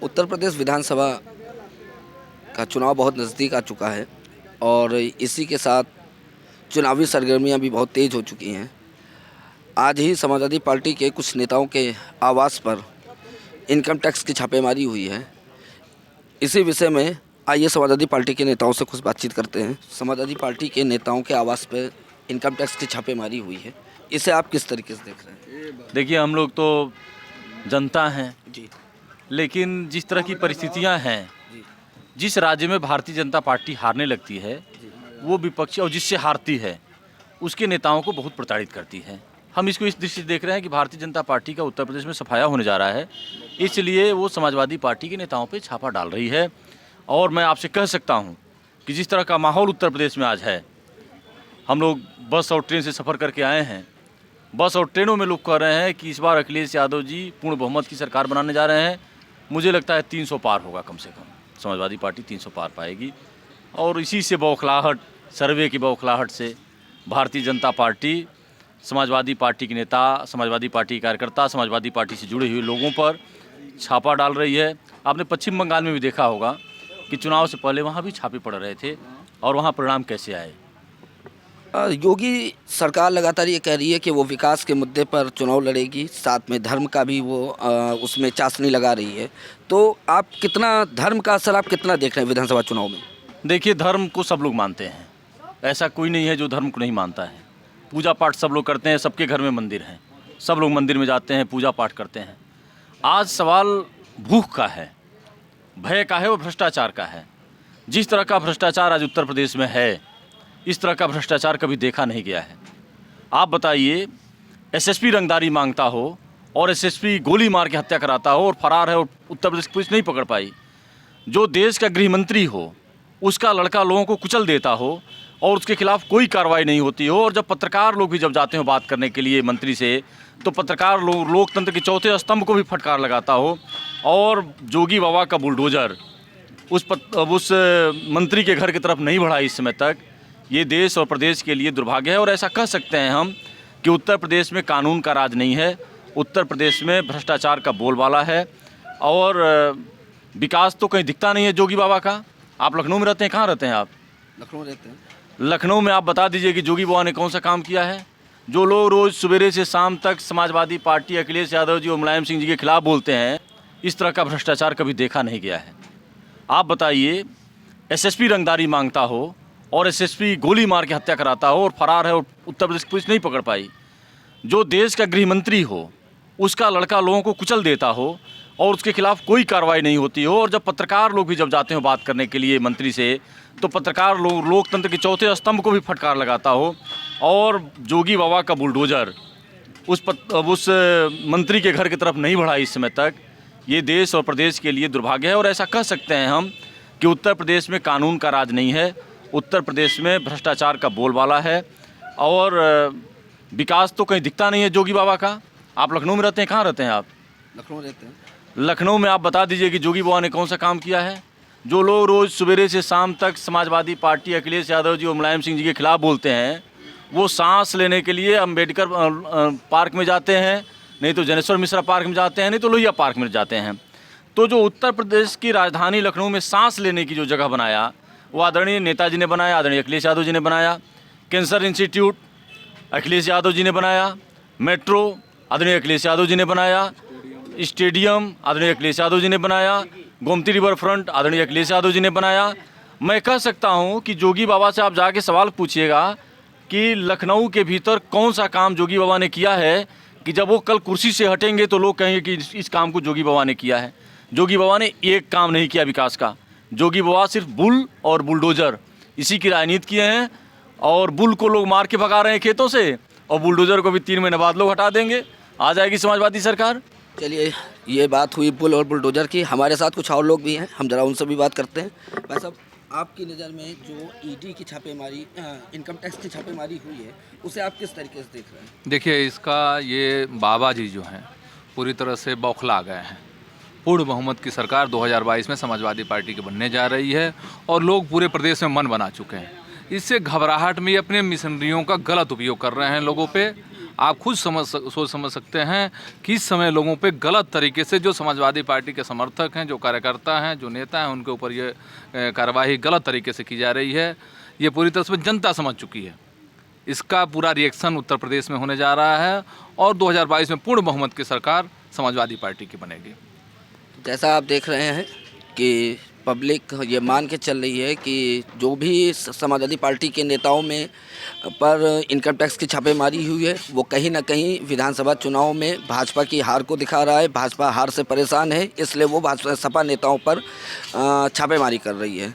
उत्तर प्रदेश विधानसभा का चुनाव बहुत नज़दीक आ चुका है और इसी के साथ चुनावी सरगर्मियां भी बहुत तेज़ हो चुकी हैं। आज ही समाजवादी पार्टी के कुछ नेताओं के आवास पर इनकम टैक्स की छापेमारी हुई है। इसी विषय में आइए समाजवादी पार्टी के नेताओं से कुछ बातचीत करते हैं। समाजवादी पार्टी के नेताओं के आवास पर इनकम टैक्स की छापेमारी हुई है, इसे आप किस तरीके से देख रहे हैं? देखिए, हम लोग तो जनता हैं जी लेकिन जिस तरह की परिस्थितियां हैं, जी जिस राज्य में भारतीय जनता पार्टी हारने लगती है वो विपक्षी और जिससे हारती है उसके नेताओं को बहुत प्रताड़ित करती है। हम इसको इस दृष्टि से देख रहे हैं कि भारतीय जनता पार्टी का उत्तर प्रदेश में सफाया होने जा रहा है, इसलिए वो समाजवादी पार्टी के नेताओं पे छापा डाल रही है। और मैं आपसे कह सकता हूँ कि जिस तरह का माहौल उत्तर प्रदेश में आज है, हम लोग बस और ट्रेन से सफ़र करके आए हैं। बस और ट्रेनों में लोग कह रहे हैं कि इस बार अखिलेश यादव जी पूर्ण बहुमत की सरकार बनाने जा रहे हैं। मुझे लगता है 300 पार होगा, कम से कम समाजवादी पार्टी 300 पार पाएगी। और इसी से बौखलाहट, सर्वे की बौखलाहट से भारतीय जनता पार्टी, समाजवादी पार्टी के नेता, समाजवादी पार्टी के कार्यकर्ता, समाजवादी पार्टी से जुड़े हुए लोगों पर छापा डाल रही है। आपने पश्चिम बंगाल में भी देखा होगा कि चुनाव से पहले वहाँ भी छापे पड़ रहे थे और वहाँ परिणाम कैसे आए। योगी सरकार लगातार ये कह रही है कि वो विकास के मुद्दे पर चुनाव लड़ेगी, साथ में धर्म का भी वो उसमें चाशनी लगा रही है। तो आप कितना धर्म का असर आप कितना देख रहे हैं विधानसभा चुनाव में? देखिए, धर्म को सब लोग मानते हैं, ऐसा कोई नहीं है जो धर्म को नहीं मानता है। पूजा पाठ सब लोग करते हैं, सबके घर में मंदिर हैं, सब लोग मंदिर में जाते हैं, पूजा पाठ करते हैं। आज सवाल भूख का है, भय का है और भ्रष्टाचार का है। जिस तरह का भ्रष्टाचार आज उत्तर प्रदेश में है, इस तरह का भ्रष्टाचार कभी देखा नहीं गया है। आप बताइए, एसएसपी रंगदारी मांगता हो और एसएसपी गोली मार के हत्या कराता हो और फरार है और उत्तर प्रदेश की पुलिस नहीं पकड़ पाई। जो देश का गृह मंत्री हो, उसका लड़का लोगों को कुचल देता हो और उसके खिलाफ कोई कार्रवाई नहीं होती हो। और जब पत्रकार लोग भी जब जाते हो बात करने के लिए मंत्री से, तो पत्रकार लोग लोकतंत्र के चौथे स्तंभ को भी फटकार लगाता हो। और जोगी बाबा का बुलडोजर उस मंत्री के घर की तरफ नहीं बढ़ा इस समय तक। ये देश और प्रदेश के लिए दुर्भाग्य है। और ऐसा कह सकते हैं हम कि उत्तर प्रदेश में कानून का राज नहीं है, उत्तर प्रदेश में भ्रष्टाचार का बोलबाला है। और विकास तो कहीं दिखता नहीं है जोगी बाबा का। आप लखनऊ में रहते हैं, कहाँ रहते हैं आप? लखनऊ रहते हैं। लखनऊ में आप बता दीजिए कि जोगी बाबा ने कौन सा काम किया है? जो लोग रोज़ सवेरे से शाम तक समाजवादी पार्टी, अखिलेश यादव जी और मुलायम सिंह जी के खिलाफ बोलते हैं, इस तरह का भ्रष्टाचार कभी देखा नहीं गया है। आप बताइए, एसएसपी रंगदारी मांगता हो और एसएसपी गोली मार के हत्या कराता हो और फरार है और उत्तर प्रदेश की पुलिस नहीं पकड़ पाई। जो देश का गृह मंत्री हो, उसका लड़का लोगों को कुचल देता हो और उसके खिलाफ कोई कार्रवाई नहीं होती हो। और जब पत्रकार लोग भी जब जाते हो बात करने के लिए मंत्री से, तो पत्रकार लोग लोकतंत्र के चौथे स्तंभ को भी फटकार लगाता हो। और जोगी बाबा का बुलडोजर उस मंत्री के घर की तरफ नहीं बढ़ा इस समय तक। ये देश और प्रदेश के लिए दुर्भाग्य है। और ऐसा कह सकते हैं हम कि उत्तर प्रदेश में कानून का राज नहीं है, उत्तर प्रदेश में भ्रष्टाचार का बोलबाला है। और विकास तो कहीं दिखता नहीं है जोगी बाबा का। आप लखनऊ में रहते हैं, कहाँ रहते हैं आप? लखनऊ रहते हैं। लखनऊ में आप बता दीजिए कि जोगी बाबा ने कौन सा काम किया है? जो लोग रोज़ सवेरे से शाम तक समाजवादी पार्टी, अखिलेश यादव जी और मुलायम सिंह जी के खिलाफ बोलते हैं, वो सांस लेने के लिए अम्बेडकर पार्क में जाते हैं, नहीं तो जनेश्वर मिश्रा पार्क में जाते हैं, नहीं तो लोहिया पार्क में जाते हैं। तो जो उत्तर प्रदेश की राजधानी लखनऊ में सांस लेने की जो जगह बनाया, वो आदरणीय नेताजी ने बनाया, आदरणीय अखिलेश यादव जी ने बनाया। कैंसर इंस्टीट्यूट अखिलेश यादव जी ने बनाया, मेट्रो आदरणीय अखिलेश यादव जी ने बनाया, स्टेडियम आदरणीय अखिलेश यादव जी ने बनाया, गोमती रिवर फ्रंट आदरणीय अखिलेश यादव जी ने बनाया। मैं कह सकता हूं कि जोगी बाबा से आप जाके सवाल पूछिएगा कि लखनऊ के भीतर कौन सा काम जोगी बाबा ने किया है कि जब वो कल कुर्सी से हटेंगे तो लोग कहेंगे कि इस काम को जोगी बाबा ने किया है। जोगी बाबा ने एक काम नहीं किया विकास का। जोगी बाबा सिर्फ बुल और बुलडोजर इसी की राजनीति किए हैं। और बुल को लोग मार के भगा रहे हैं खेतों से, और बुलडोजर को भी 3 महीने बाद लोग हटा देंगे। आ जाएगी समाजवादी सरकार। चलिए, ये बात हुई बुल और बुलडोजर की। हमारे साथ कुछ और लोग भी हैं, हम ज़रा उनसे भी बात करते हैं। भाई साहब, आपकी नज़र में जो ईडी की छापेमारी, इनकम टैक्स की छापेमारी हुई है, उसे आप किस तरीके से देख रहे हैं? देखिए, इसका ये बाबा जी जो हैं पूरी तरह से बौखला गए हैं। पूर्ण बहुमत की सरकार 2022 में समाजवादी पार्टी की बनने जा रही है और लोग पूरे प्रदेश में मन बना चुके हैं। इससे घबराहट में अपने मिशनरियों का गलत उपयोग कर रहे हैं लोगों पे। आप खुद सोच समझ सकते हैं कि इस समय लोगों पे गलत तरीके से जो समाजवादी पार्टी के समर्थक हैं, जो कार्यकर्ता हैं, जो नेता हैं, उनके ऊपर ये कार्रवाई गलत तरीके से की जा रही है। ये पूरी तरह से जनता समझ चुकी है। इसका पूरा रिएक्शन उत्तर प्रदेश में होने जा रहा है और 2022 में पूर्ण बहुमत की सरकार समाजवादी पार्टी की बनेगी। जैसा आप देख रहे हैं कि पब्लिक ये मान के चल रही है कि जो भी समाजवादी पार्टी के नेताओं में पर इनकम टैक्स की छापेमारी हुई है वो कहीं ना कहीं विधानसभा चुनाव में भाजपा की हार को दिखा रहा है। भाजपा हार से परेशान है, इसलिए वो भाजपा सपा नेताओं पर छापेमारी कर रही है।